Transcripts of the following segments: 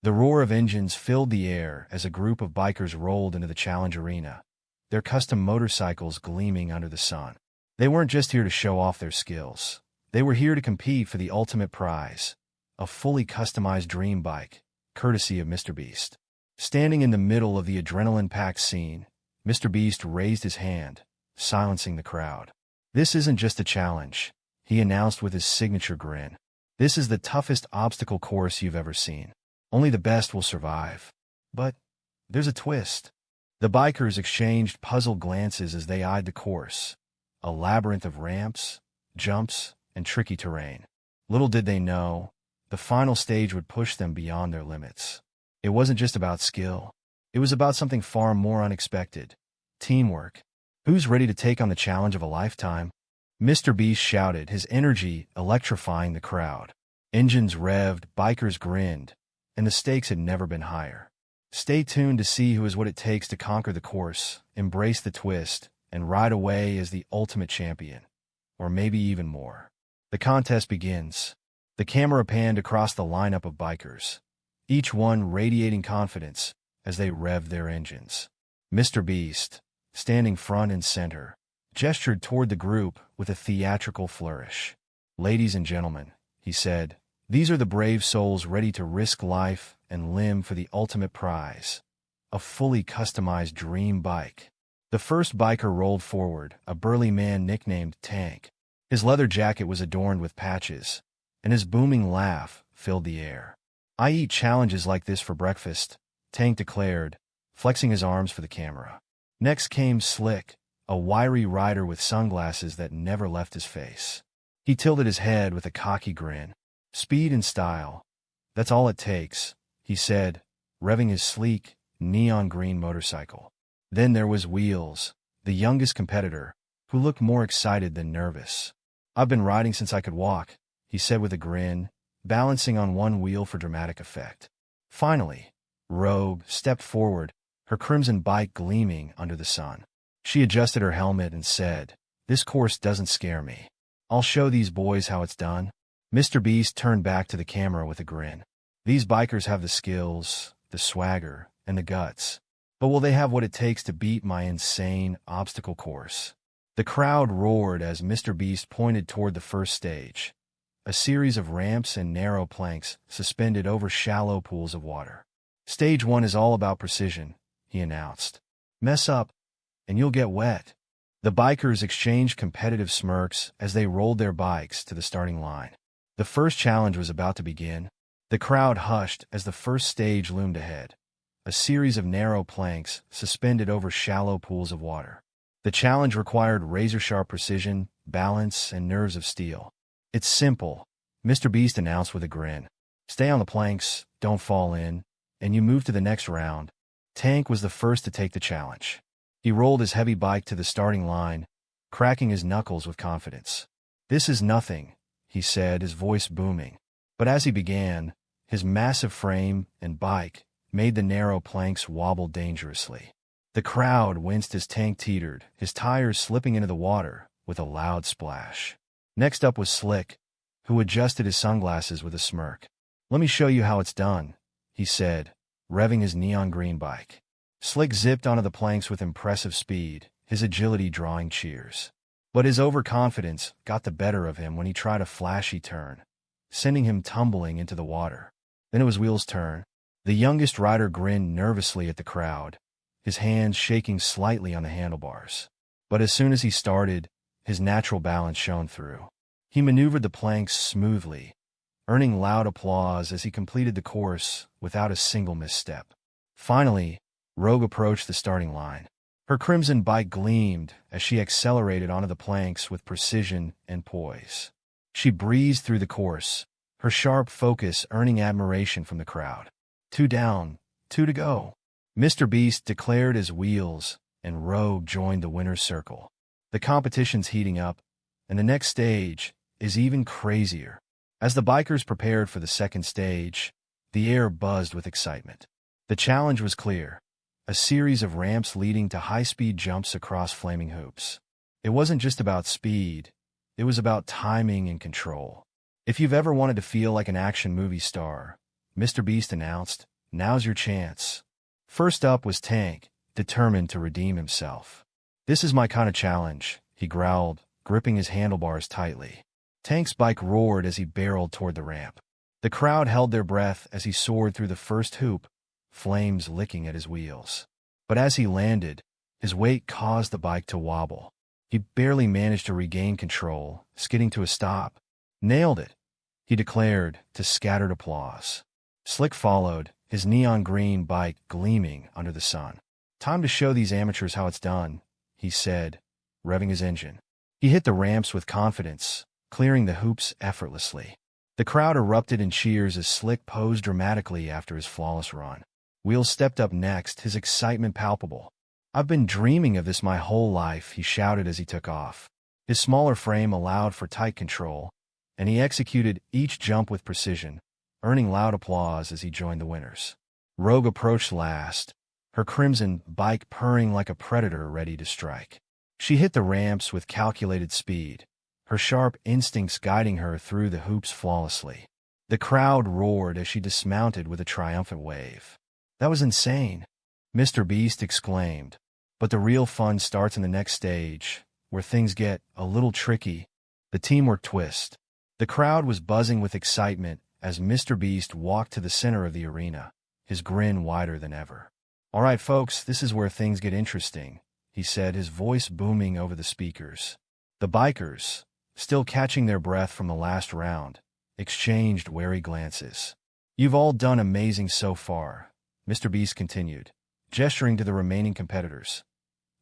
The roar of engines filled the air as a group of bikers rolled into the challenge arena, their custom motorcycles gleaming under the sun. They weren't just here to show off their skills. They were here to compete for the ultimate prize, a fully customized dream bike, courtesy of MrBeast. Standing in the middle of the adrenaline-packed scene, MrBeast raised his hand, silencing the crowd. "This isn't just a challenge," he announced with his signature grin. "This is the toughest obstacle course you've ever seen. Only the best will survive." But there's a twist. The bikers exchanged puzzled glances as they eyed the course, a labyrinth of ramps, jumps, and tricky terrain. Little did they know, the final stage would push them beyond their limits. It wasn't just about skill. It was about something far more unexpected: teamwork. "Who's ready to take on the challenge of a lifetime?" MrBeast shouted, his energy electrifying the crowd. Engines revved, bikers grinned, and the stakes had never been higher. Stay tuned to see who has what it takes to conquer the course, embrace the twist, and ride away as the ultimate champion. Or maybe even more. The contest begins. The camera panned across the lineup of bikers, each one radiating confidence as they revved their engines. MrBeast, standing front and center, gestured toward the group with a theatrical flourish. "Ladies and gentlemen," he said, "these are the brave souls ready to risk life and limb for the ultimate prize, a fully customized dream bike." The first biker rolled forward, a burly man nicknamed Tank. His leather jacket was adorned with patches, and his booming laugh filled the air. "I eat challenges like this for breakfast," Tank declared, flexing his arms for the camera. Next came Slick, a wiry rider with sunglasses that never left his face. He tilted his head with a cocky grin. "Speed and style, that's all it takes," he said, revving his sleek, neon-green motorcycle. Then there was Wheels, the youngest competitor, who looked more excited than nervous. "I've been riding since I could walk," he said with a grin, balancing on one wheel for dramatic effect. Finally, Rogue stepped forward, her crimson bike gleaming under the sun. She adjusted her helmet and said, "This course doesn't scare me. I'll show these boys how it's done." MrBeast turned back to the camera with a grin. "These bikers have the skills, the swagger, and the guts. But will they have what it takes to beat my insane obstacle course?" The crowd roared as MrBeast pointed toward the first stage, a series of ramps and narrow planks suspended over shallow pools of water. "Stage 1 is all about precision," he announced. "Mess up, and you'll get wet." The bikers exchanged competitive smirks as they rolled their bikes to the starting line. The first challenge was about to begin. The crowd hushed as the first stage loomed ahead, a series of narrow planks suspended over shallow pools of water. The challenge required razor-sharp precision, balance, and nerves of steel. "It's simple," MrBeast announced with a grin. "Stay on the planks, don't fall in, and you move to the next round." Tank was the first to take the challenge. He rolled his heavy bike to the starting line, cracking his knuckles with confidence. "This is nothing," he said, his voice booming. But as he began, his massive frame and bike made the narrow planks wobble dangerously. The crowd winced as Tank teetered, his tires slipping into the water with a loud splash. Next up was Slick, who adjusted his sunglasses with a smirk. "Let me show you how it's done," he said, revving his neon-green bike. Slick zipped onto the planks with impressive speed, his agility drawing cheers. But his overconfidence got the better of him when he tried a flashy turn, sending him tumbling into the water. Then it was Wheels' turn. The youngest rider grinned nervously at the crowd, his hands shaking slightly on the handlebars. But as soon as he started, his natural balance shone through. He maneuvered the planks smoothly, earning loud applause as he completed the course without a single misstep. Finally, Rogue approached the starting line. Her crimson bike gleamed as she accelerated onto the planks with precision and poise. She breezed through the course, her sharp focus earning admiration from the crowd. "Two down, two to go," MrBeast declared as Wheels and Rogue joined the winner's circle. The competition's heating up, and the next stage is even crazier. As the bikers prepared for the second stage, the air buzzed with excitement. The challenge was clear: a series of ramps leading to high-speed jumps across flaming hoops. It wasn't just about speed, it was about timing and control. "If you've ever wanted to feel like an action movie star," MrBeast announced, Now's your chance. First up was Tank, determined to redeem himself. This is my kind of challenge, he growled, gripping his handlebars tightly. Tank's bike roared as he barreled toward the ramp. The crowd held their breath as he soared through the first hoop, flames licking at his wheels. But as he landed, his weight caused the bike to wobble. He barely managed to regain control, skidding to a stop. Nailed it, he declared, to scattered applause. Slick followed, his neon green bike gleaming under the sun. Time to show these amateurs how it's done, he said, revving his engine. He hit the ramps with confidence, clearing the hoops effortlessly. The crowd erupted in cheers as Slick posed dramatically after his flawless run. Wheels stepped up next, his excitement palpable. I've been dreaming of this my whole life, he shouted as he took off. His smaller frame allowed for tight control, and he executed each jump with precision, earning loud applause as he joined the winners. Rogue approached last, her crimson bike purring like a predator ready to strike. She hit the ramps with calculated speed, her sharp instincts guiding her through the hoops flawlessly. The crowd roared as she dismounted with a triumphant wave. That was insane, MrBeast exclaimed. But the real fun starts in the next stage, where things get a little tricky, the teamwork twist. The crowd was buzzing with excitement as MrBeast walked to the center of the arena, his grin wider than ever. All right, folks, this is where things get interesting, he said, his voice booming over the speakers. The bikers, still catching their breath from the last round, exchanged wary glances. You've all done amazing so far, MrBeast continued, gesturing to the remaining competitors.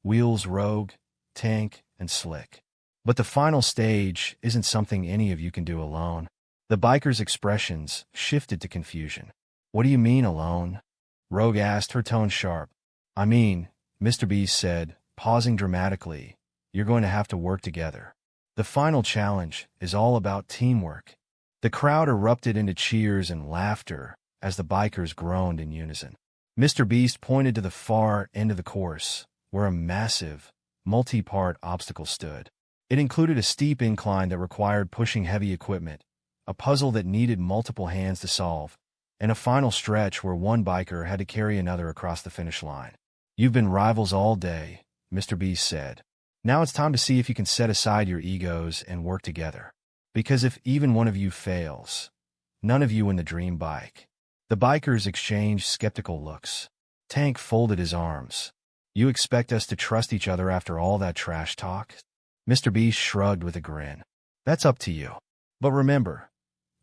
Wheels, Rogue, Tank, and Slick. But the final stage isn't something any of you can do alone. The bikers' expressions shifted to confusion. What do you mean alone? Rogue asked, her tone sharp. I mean, MrBeast said, pausing dramatically, you're going to have to work together. The final challenge is all about teamwork. The crowd erupted into cheers and laughter as the bikers groaned in unison. MrBeast pointed to the far end of the course, where a massive, multi-part obstacle stood. It included a steep incline that required pushing heavy equipment, a puzzle that needed multiple hands to solve, and a final stretch where one biker had to carry another across the finish line. You've been rivals all day, MrBeast said. Now it's time to see if you can set aside your egos and work together. Because if even one of you fails, none of you win the dream bike. The bikers exchanged skeptical looks. Tank folded his arms. You expect us to trust each other after all that trash talk? MrBeast shrugged with a grin. That's up to you. But remember,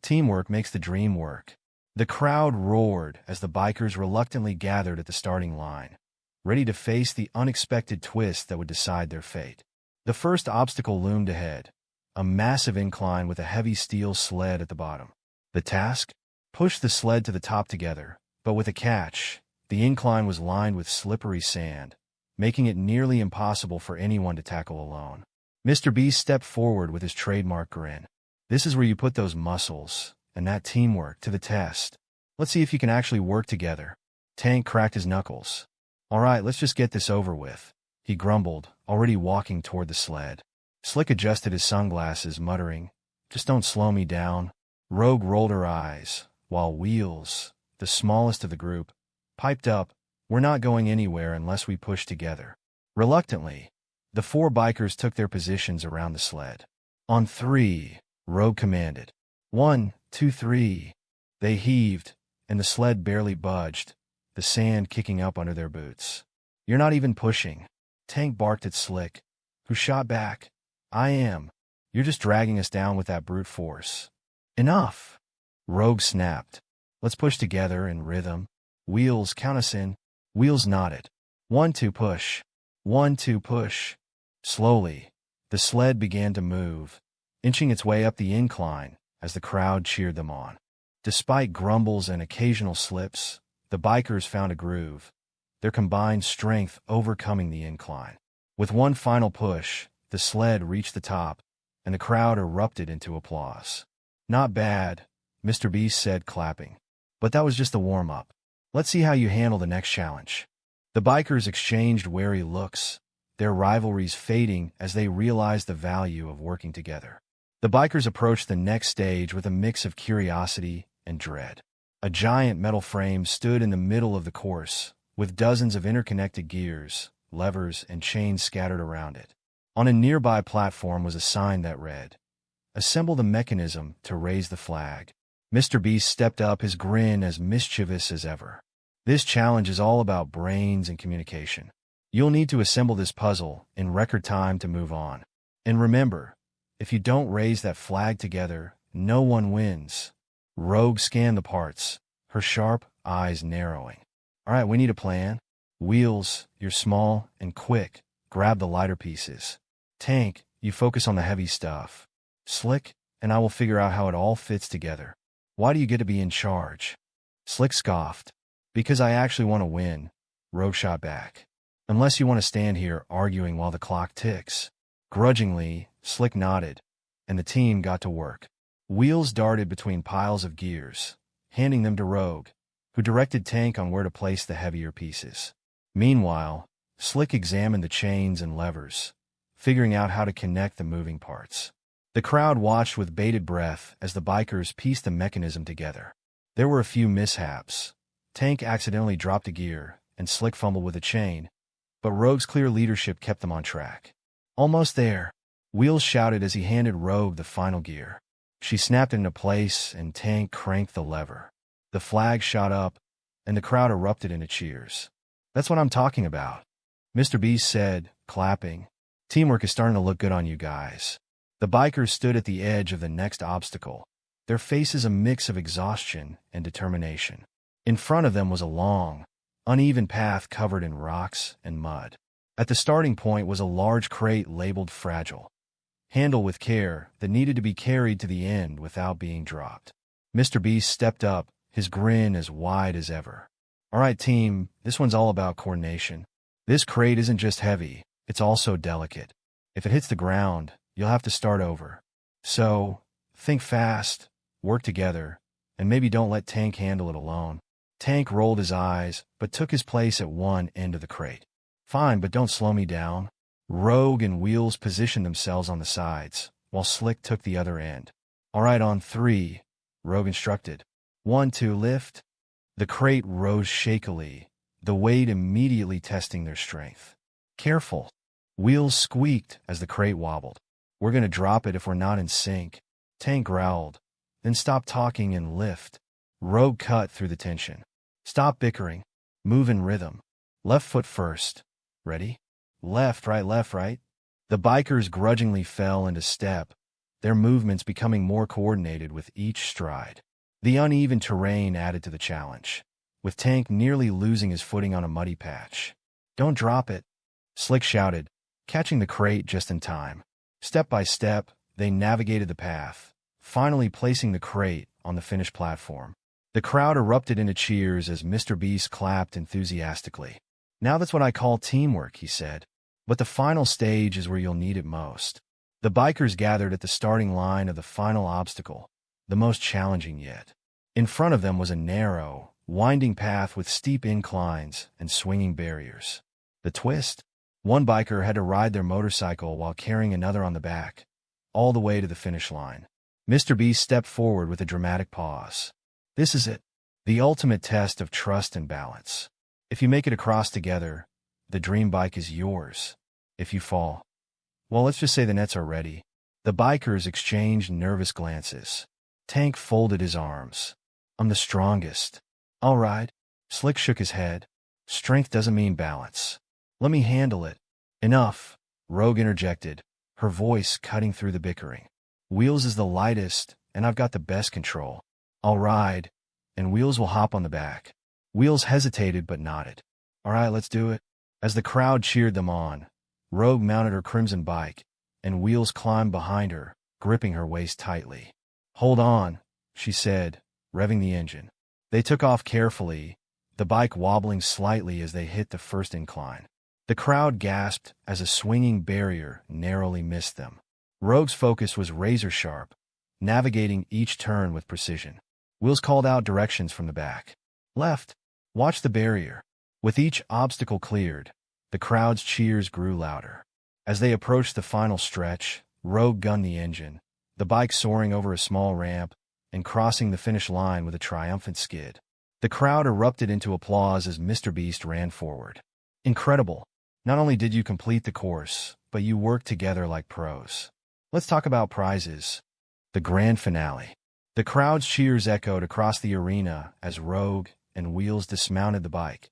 teamwork makes the dream work. The crowd roared as the bikers reluctantly gathered at the starting line, ready to face the unexpected twist that would decide their fate. The first obstacle loomed ahead, a massive incline with a heavy steel sled at the bottom. The task? Push the sled to the top together, but with a catch. The incline was lined with slippery sand, making it nearly impossible for anyone to tackle alone. MrBeast stepped forward with his trademark grin. This is where you put those muscles and that teamwork to the test. Let's see if you can actually work together. Tank cracked his knuckles. All right, let's just get this over with, he grumbled, already walking toward the sled. Slick adjusted his sunglasses, muttering, just don't slow me down. Rogue rolled her eyes, while Wheels, the smallest of the group, piped up, we're not going anywhere unless we push together. Reluctantly, the four bikers took their positions around the sled. On three, Rogue commanded. 1, 2, 3. They heaved, and the sled barely budged, the sand kicking up under their boots. You're not even pushing. Tank barked at Slick, who shot back. I am. You're just dragging us down with that brute force. Enough. Rogue snapped. Let's push together in rhythm. Wheels, count us in. Wheels nodded. 1, 2, push. 1, 2, push. Slowly, the sled began to move, inching its way up the incline as the crowd cheered them on. Despite grumbles and occasional slips, the bikers found a groove, their combined strength overcoming the incline. With one final push, the sled reached the top, and the crowd erupted into applause. Not bad, MrBeast said, clapping. But that was just the warm-up. Let's see how you handle the next challenge. The bikers exchanged wary looks, their rivalries fading as they realized the value of working together. The bikers approached the next stage with a mix of curiosity and dread. A giant metal frame stood in the middle of the course, with dozens of interconnected gears, levers, and chains scattered around it. On a nearby platform was a sign that read, "Assemble the mechanism to raise the flag." MrBeast stepped up, his grin as mischievous as ever. This challenge is all about brains and communication. You'll need to assemble this puzzle in record time to move on. And remember, if you don't raise that flag together, no one wins. Rogue scanned the parts, her sharp eyes narrowing. All right, we need a plan. Wheels, you're small and quick. Grab the lighter pieces. Tank, you focus on the heavy stuff. Slick, and I will figure out how it all fits together. Why do you get to be in charge? Slick scoffed. Because I actually want to win, Rogue shot back. Unless you want to stand here arguing while the clock ticks. Grudgingly, Slick nodded, and the team got to work. Wheels darted between piles of gears, handing them to Rogue, who directed Tank on where to place the heavier pieces. Meanwhile, Slick examined the chains and levers, figuring out how to connect the moving parts. The crowd watched with bated breath as the bikers pieced the mechanism together. There were a few mishaps. Tank accidentally dropped a gear, and Slick fumbled with a chain, but Rogue's clear leadership kept them on track. Almost there, Wheels shouted as he handed Rogue the final gear. She snapped into place, and Tank cranked the lever. The flag shot up, and the crowd erupted into cheers. "That's what I'm talking about," MrBeast said, clapping. "Teamwork is starting to look good on you guys." The bikers stood at the edge of the next obstacle, their faces a mix of exhaustion and determination. In front of them was a long, uneven path covered in rocks and mud. At the starting point was a large crate labeled Fragile. Handle with care, that needed to be carried to the end without being dropped. MrBeast stepped up, his grin as wide as ever. "All right, team, this one's all about coordination. This crate isn't just heavy, it's also delicate. If it hits the ground, you'll have to start over. So, think fast, work together, and maybe don't let Tank handle it alone." Tank rolled his eyes, but took his place at one end of the crate. "Fine, but don't slow me down." Rogue and Wheels positioned themselves on the sides, while Slick took the other end. "All right, on 3, Rogue instructed. 1, 2, lift." The crate rose shakily, the weight immediately testing their strength. "Careful." Wheels squeaked as the crate wobbled. "We're going to drop it if we're not in sync." Tank growled. "Then stop talking and lift." Rogue cut through the tension. "Stop bickering. Move in rhythm. Left foot first. Ready? Left, right, left, right." The bikers grudgingly fell into step, their movements becoming more coordinated with each stride. The uneven terrain added to the challenge, with Tank nearly losing his footing on a muddy patch. "Don't drop it," Slick shouted, catching the crate just in time. Step by step, they navigated the path, finally placing the crate on the finished platform. The crowd erupted into cheers as MrBeast clapped enthusiastically. "Now that's what I call teamwork," he said. "But the final stage is where you'll need it most." The bikers gathered at the starting line of the final obstacle, the most challenging yet. In front of them was a narrow, winding path with steep inclines and swinging barriers. The twist? One biker had to ride their motorcycle while carrying another on the back, all the way to the finish line. MrBeast stepped forward with a dramatic pause. "This is it, the ultimate test of trust and balance. If you make it across together, the dream bike is yours. If you fall, well, let's just say the nets are ready." The bikers exchanged nervous glances. Tank folded his arms. "I'm the strongest." "All right." Slick shook his head. "Strength doesn't mean balance. Let me handle it." "Enough," Rogue interjected, her voice cutting through the bickering. "Wheels is the lightest, and I've got the best control. I'll ride, and Wheels will hop on the back." Wheels hesitated but nodded. "All right, let's do it." As the crowd cheered them on, Rogue mounted her crimson bike, and Wheels climbed behind her, gripping her waist tightly. "Hold on," she said, revving the engine. They took off carefully, the bike wobbling slightly as they hit the first incline. The crowd gasped as a swinging barrier narrowly missed them. Rogue's focus was razor-sharp, navigating each turn with precision. Wheels called out directions from the back. "Left. Watch the barrier." With each obstacle cleared, the crowd's cheers grew louder. As they approached the final stretch, Rogue gunned the engine, the bike soaring over a small ramp, and crossing the finish line with a triumphant skid. The crowd erupted into applause as MrBeast ran forward. Incredible! Not only did you complete the course, but you worked together like pros. Let's talk about prizes. The grand finale. The crowd's cheers echoed across the arena as Rogue and Wheels dismounted the bike,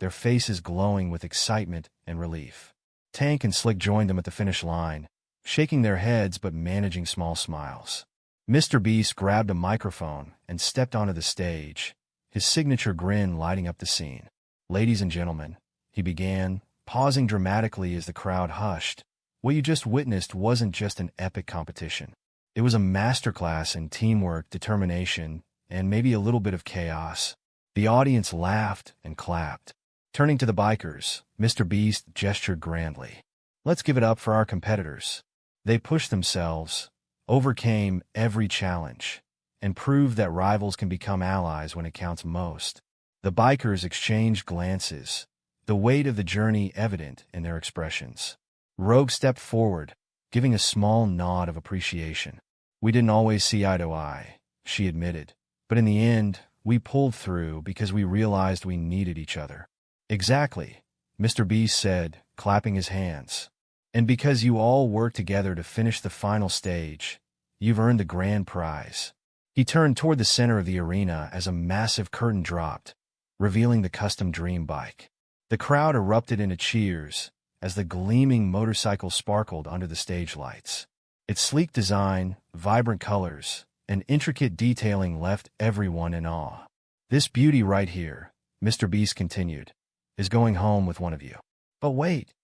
their faces glowing with excitement and relief. Tank and Slick joined them at the finish line, shaking their heads but managing small smiles. MrBeast grabbed a microphone and stepped onto the stage, his signature grin lighting up the scene. "Ladies and gentlemen," he began, pausing dramatically as the crowd hushed. "What you just witnessed wasn't just an epic competition. It was a masterclass in teamwork, determination, and maybe a little bit of chaos." The audience laughed and clapped. Turning to the bikers, MrBeast gestured grandly. "Let's give it up for our competitors. They pushed themselves, overcame every challenge, and proved that rivals can become allies when it counts most." The bikers exchanged glances, the weight of the journey evident in their expressions. Rogue stepped forward, giving a small nod of appreciation. "We didn't always see eye to eye," she admitted, "but in the end, we pulled through because we realized we needed each other." "Exactly," MrBeast said, clapping his hands. "And because you all worked together to finish the final stage, you've earned the grand prize." He turned toward the center of the arena as a massive curtain dropped, revealing the custom dream bike. The crowd erupted into cheers as the gleaming motorcycle sparkled under the stage lights. Its sleek design, vibrant colors, and intricate detailing left everyone in awe. "This beauty right here," MrBeast continued, "is going home with one of you." "But wait,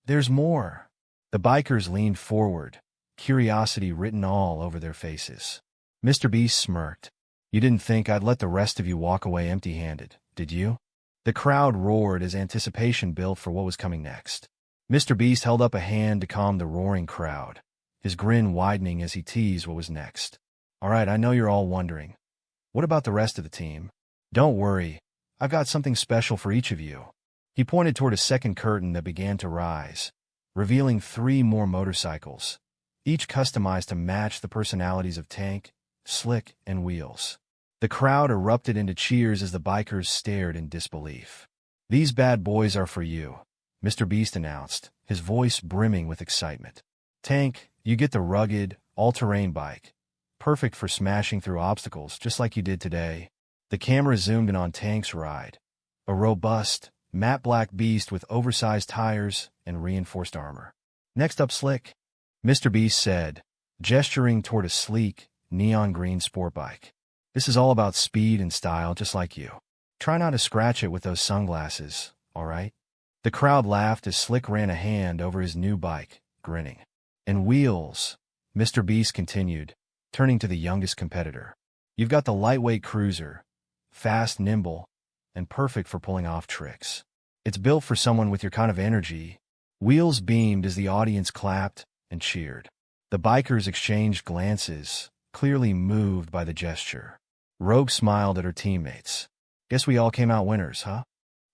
there's more." The bikers leaned forward, curiosity written all over their faces. MrBeast smirked. "You didn't think I'd let the rest of you walk away empty-handed, did you?" The crowd roared as anticipation built for what was coming next. MrBeast held up a hand to calm the roaring crowd, his grin widening as he teased what was next. "All right, I know you're all wondering. What about the rest of the team? Don't worry, I've got something special for each of you." He pointed toward a second curtain that began to rise, revealing 3 more motorcycles, each customized to match the personalities of Tank, Slick, and Wheels. The crowd erupted into cheers as the bikers stared in disbelief. "These bad boys are for you," MrBeast announced, his voice brimming with excitement. "Tank, you get the rugged, all-terrain bike, perfect for smashing through obstacles just like you did today." The camera zoomed in on Tank's ride, a robust, matte black beast with oversized tires and reinforced armor. "Next up, Slick," MrBeast said, gesturing toward a sleek, neon green sport bike. "This is all about speed and style, just like you. Try not to scratch it with those sunglasses, all right?" The crowd laughed as Slick ran a hand over his new bike, grinning. "And Wheels," MrBeast continued, turning to the youngest competitor. "You've got the lightweight cruiser, fast, nimble, and perfect for pulling off tricks. It's built for someone with your kind of energy." Wheels beamed as the audience clapped and cheered. The bikers exchanged glances, clearly moved by the gesture. Rogue smiled at her teammates. "Guess we all came out winners, huh?"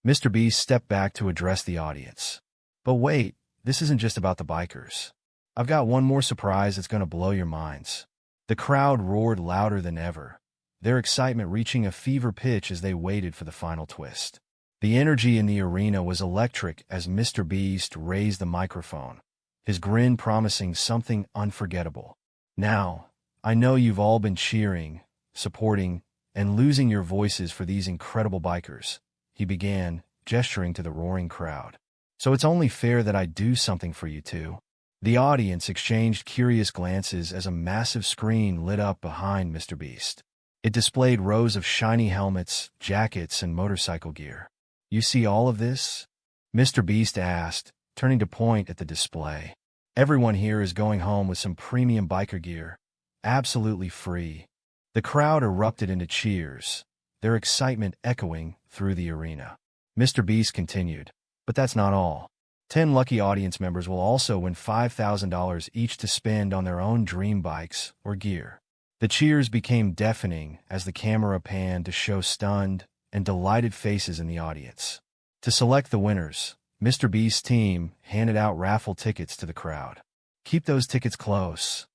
MrBeast stepped back to address the audience. "But wait, this isn't just about the bikers. I've got one more surprise that's going to blow your minds." The crowd roared louder than ever, their excitement reaching a fever pitch as they waited for the final twist. The energy in the arena was electric as MrBeast raised the microphone, his grin promising something unforgettable. "Now, I know you've all been cheering, supporting, and losing your voices for these incredible bikers," he began, gesturing to the roaring crowd. "So it's only fair that I do something for you too." The audience exchanged curious glances as a massive screen lit up behind MrBeast. It displayed rows of shiny helmets, jackets, and motorcycle gear. "You see all of this?" MrBeast asked, turning to point at the display. "Everyone here is going home with some premium biker gear, absolutely free." The crowd erupted into cheers, their excitement echoing through the arena. MrBeast continued, "But that's not all. 10 lucky audience members will also win $5,000 each to spend on their own dream bikes or gear." The cheers became deafening as the camera panned to show stunned and delighted faces in the audience. To select the winners, MrBeast's team handed out raffle tickets to the crowd. "Keep those tickets close,"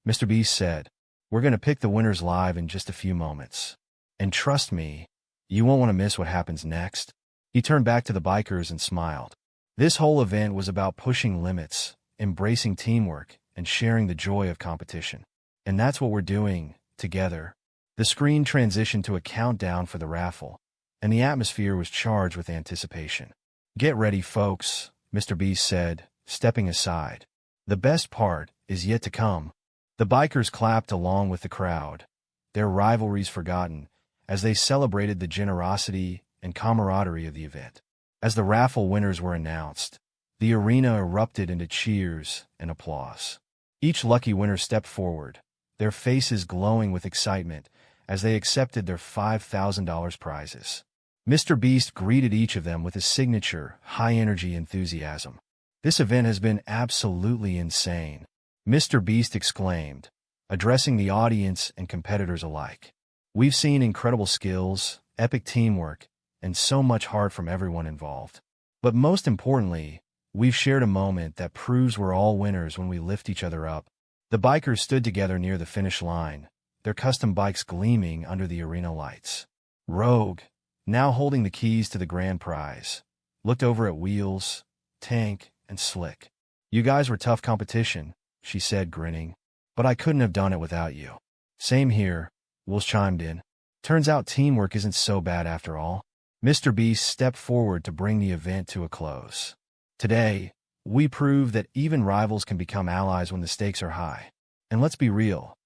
MrBeast said, We're going to pick the winners live in just a few moments. And trust me, you won't want to miss what happens next. He turned back to the bikers and smiled. This whole event was about pushing limits, embracing teamwork, and sharing the joy of competition. And that's what we're doing, together. The screen transitioned to a countdown for the raffle, and the atmosphere was charged with anticipation. "Get ready, folks," MrBeast said, stepping aside. "The best part is yet to come." The bikers clapped along with the crowd, their rivalries forgotten, as they celebrated the generosity and camaraderie of the event. As the raffle winners were announced, the arena erupted into cheers and applause. Each lucky winner stepped forward, their faces glowing with excitement as they accepted their $5,000 prizes. MrBeast greeted each of them with his signature, high-energy enthusiasm. "This event has been absolutely insane," MrBeast exclaimed, addressing the audience and competitors alike. "We've seen incredible skills, epic teamwork, and so much heart from everyone involved. But most importantly, we've shared a moment that proves we're all winners when we lift each other up." The bikers stood together near the finish line, their custom bikes gleaming under the arena lights. Rogue, now holding the keys to the grand prize, looked over at Wheels, Tank, and Slick. "You guys were tough competition," she said, grinning, "but I couldn't have done it without you." "Same here," Wheels chimed in. "Turns out teamwork isn't so bad after all." MrBeast stepped forward to bring the event to a close. "Today, we proved that even rivals can become allies when the stakes are high. And let's be real,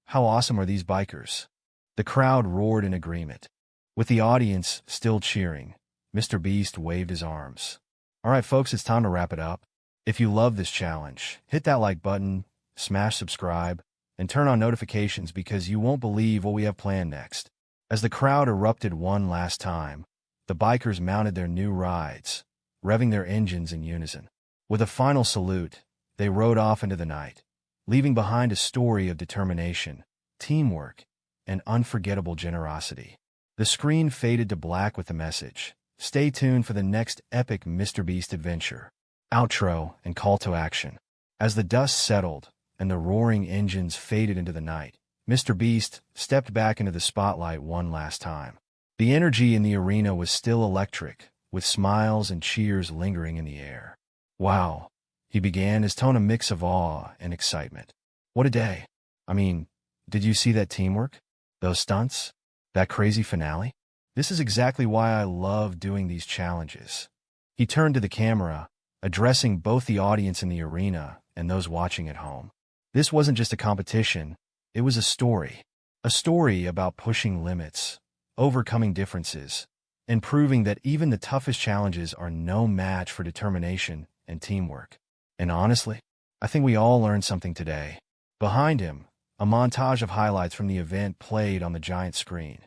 how awesome are these bikers?" The crowd roared in agreement. With the audience still cheering, MrBeast waved his arms. "All right, folks, it's time to wrap it up. If you love this challenge, hit that like button, smash subscribe, and turn on notifications because you won't believe what we have planned next." As the crowd erupted one last time, the bikers mounted their new rides, revving their engines in unison. With a final salute, they rode off into the night, leaving behind a story of determination, teamwork, and unforgettable generosity. The screen faded to black with the message, "Stay tuned for the next epic MrBeast adventure." Outro and call to action. As the dust settled and the roaring engines faded into the night, MrBeast stepped back into the spotlight one last time. The energy in the arena was still electric, with smiles and cheers lingering in the air. "Wow," he began, his tone a mix of awe and excitement. "What a day. I mean, did you see that teamwork? Those stunts? That crazy finale? This is exactly why I love doing these challenges." He turned to the camera, addressing both the audience in the arena and those watching at home. This wasn't just a competition, it was a story. A story about pushing limits, overcoming differences, and proving that even the toughest challenges are no match for determination and teamwork. And honestly, I think we all learned something today. Behind him, a montage of highlights from the event played on the giant screen.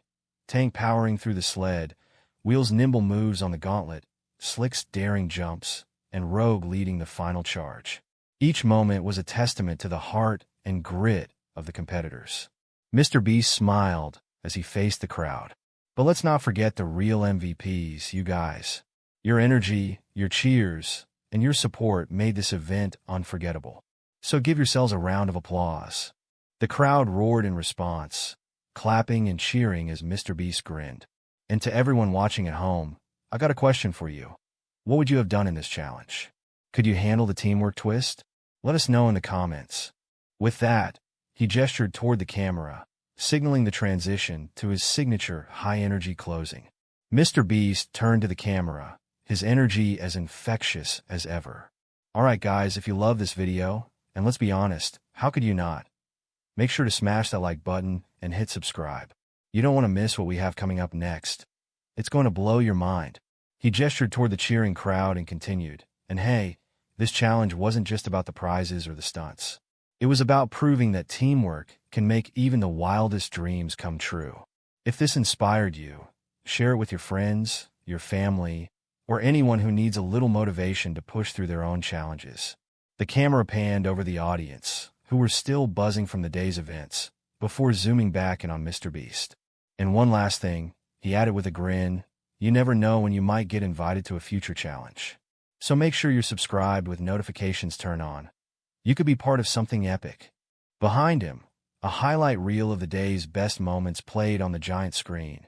Tank powering through the sled, Wheels' nimble moves on the gauntlet, Slick's daring jumps, and Rogue leading the final charge. Each moment was a testament to the heart and grit of the competitors. MrBeast smiled as he faced the crowd. "But let's not forget the real MVPs, you guys. Your energy, your cheers, and your support made this event unforgettable. So give yourselves a round of applause." The crowd roared in response, clapping and cheering as MrBeast grinned. And to everyone watching at home, I got a question for you. What would you have done in this challenge? Could you handle the teamwork twist? Let us know in the comments. With that, he gestured toward the camera, signaling the transition to his signature high-energy closing. MrBeast turned to the camera, his energy as infectious as ever. "All right, guys, if you love this video, and let's be honest, how could you not? Make sure to smash that like button and hit subscribe. You don't want to miss what we have coming up next. It's going to blow your mind." He gestured toward the cheering crowd and continued, "And hey, this challenge wasn't just about the prizes or the stunts. It was about proving that teamwork can make even the wildest dreams come true. If this inspired you, share it with your friends, your family, or anyone who needs a little motivation to push through their own challenges." The camera panned over the audience, who were still buzzing from the day's events, before zooming back in on MrBeast. "And one last thing," he added with a grin, "you never know when you might get invited to a future challenge. So make sure you're subscribed with notifications turned on. You could be part of something epic." Behind him, A highlight reel of the day's best moments played on the giant screen,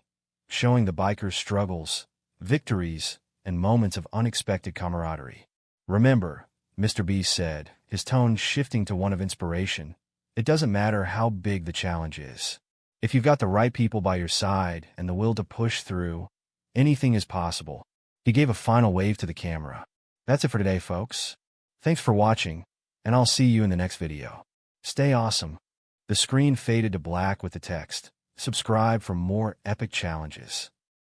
showing the bikers' struggles, victories, and moments of unexpected camaraderie. Remember, MrBeast said, his tone shifting to one of inspiration, it doesn't matter how big the challenge is. If you've got the right people by your side and the will to push through, anything is possible. He gave a final wave to the camera. That's it for today, folks. Thanks for watching, and I'll see you in the next video. Stay awesome. The screen faded to black with the text, "Subscribe for more epic challenges."